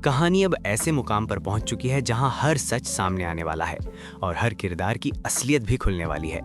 कहानी अब ऐसे मुकाम पर पहुंच चुकी है जहां हर सच सामने आने वाला है और हर किरदार की असलियत भी खुलने वाली है।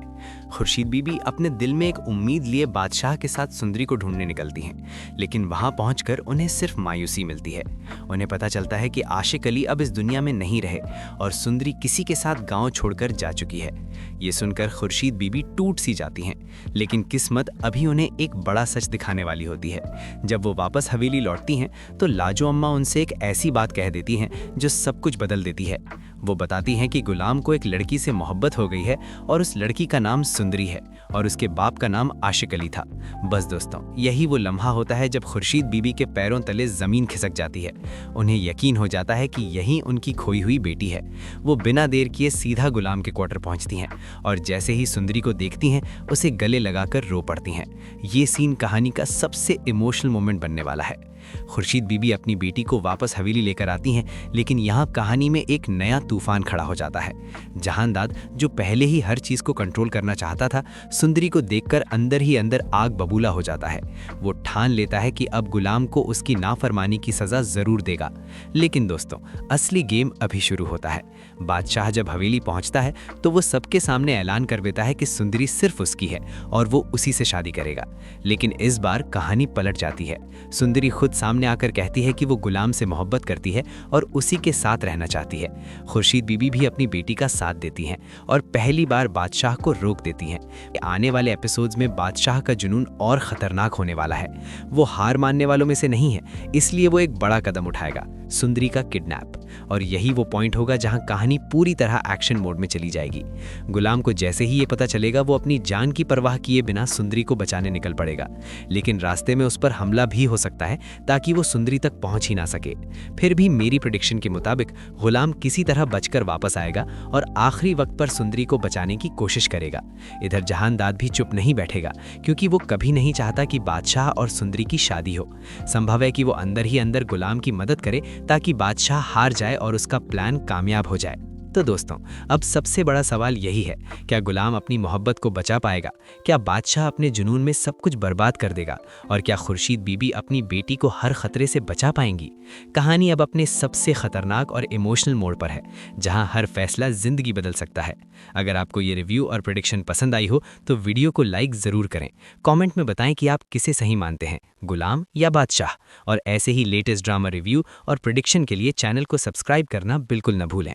खुर्शीद बीबी अपने दिल में एक उम्मीद लिए बादशाह के साथ सुंदरी को ढूंढने निकलती हैं, लेकिन वहां पहुंचकर उन्हें सिर्फ मायूसी मिलती है। उन्हें पता चलता है कि आशिक अली अब इस दुनिया में नहीं रहे और सुंदरी किसी के साथ गांव छोड़कर जा चुकी है। ये सुनकर खुर्शीद बीबी टूट सी जाती हैं, लेकिन किस्मत अभी उन्हें एक बड़ा सच दिखाने वाली होती है। जब वो वापस हवेली लौटती हैं तो लाजो अम्मा उनसे एक ऐसी बात कह देती हैं जो सब कुछ बदल देती है। वो बताती हैं कि गुलाम को एक लड़की से मोहब्बत हो गई है और उस लड़की का नाम सुंदरी है और उसके बाप का नाम आशिक अली था। बस दोस्तों, यही वो लम्हा होता है जब खुर्शीद बीबी के पैरों तले जमीन खिसक जाती है। उन्हें यकीन हो जाता है कि यही उनकी खोई हुई बेटी है। वो बिना देर किए सीधा गुलाम के क्वार्टर पहुंचती हैं और जैसे ही सुंदरी को देखती हैं उसे गले लगाकर रो पड़ती हैं। ये सीन कहानी का सबसे इमोशनल मोमेंट बनने वाला है। खुर्शीद बीबी अपनी बेटी को वापस हवेली लेकर आती हैं, लेकिन यहाँ कहानी में एक नया तूफान खड़ा हो जाता है। जहांदाद, जो पहले ही हर चीज को कंट्रोल करना चाहता था, सुंदरी को देखकर अंदर ही अंदर आग बबूला हो जाता है। वो ठान लेता है कि अब गुलाम को उसकी नाफरमानी की सजा जरूर देगा। लेकिन दोस्तों, असली गेम अभी शुरू होता है। बादशाह जब हवेली पहुंचता है तो वो सबके सामने ऐलान कर देता है कि सुंदरी सिर्फ उसकी है और वो उसी से शादी करेगा। लेकिन इस बार कहानी पलट जाती है। सुंदरी खुद सामने आकर कहती है कि वो गुलाम से मोहब्बत करती है और उसी के साथ रहना चाहती है। खुर्शीद बीबी भी अपनी बेटी का साथ देती हैं और पहली बार बादशाह को रोक देती हैं। आने वाले एपिसोड्स में बादशाह का जुनून और खतरनाक होने वाला है। वो हार मानने वालों में से नहीं है, इसलिए वो एक बड़ा कदम उठाएगा, सुंदरी का किडनैप। और यही वो पॉइंट होगा जहां कहानी पूरी तरह एक्शन मोड में चली जाएगी। गुलाम को जैसे ही ये पता चलेगा, वो अपनी जान की परवाह किए बिना सुंदरी को बचाने निकल पड़ेगा। लेकिन रास्ते में उस पर हमला भी हो सकता है ताकि वो सुंदरी तक पहुंच ही ना सके। फिर भी मेरी प्रेडिक्शन के मुताबिक गुलाम किसी तरह बचकर वापस आएगा और आखिरी वक्त पर सुंदरी को बचाने की कोशिश करेगा। इधर जहांदाद भी चुप नहीं बैठेगा, क्योंकि वो कभी नहीं चाहता कि बादशाह और सुंदरी की शादी हो। संभव है कि वो अंदर ही अंदर गुलाम की मदद करे ताकि बादशाह हार जाए और उसका प्लान कामयाब हो जाए। तो दोस्तों, अब सबसे बड़ा सवाल यही है, क्या गुलाम अपनी मोहब्बत को बचा पाएगा? क्या बादशाह अपने जुनून में सब कुछ बर्बाद कर देगा? और क्या खुर्शीद बीबी अपनी बेटी को हर खतरे से बचा पाएंगी? कहानी अब अपने सबसे खतरनाक और इमोशनल मोड़ पर है, जहां हर फैसला जिंदगी बदल सकता है। अगर आपको ये रिव्यू और प्रेडिक्शन पसंद आई हो तो वीडियो को लाइक जरूर करें। कॉमेंट में बताएं कि आप किसे सही मानते हैं, गुलाम या बादशाह। और ऐसे ही लेटेस्ट ड्रामा रिव्यू और प्रेडिक्शन के लिए चैनल को सब्सक्राइब करना बिल्कुल न भूलें।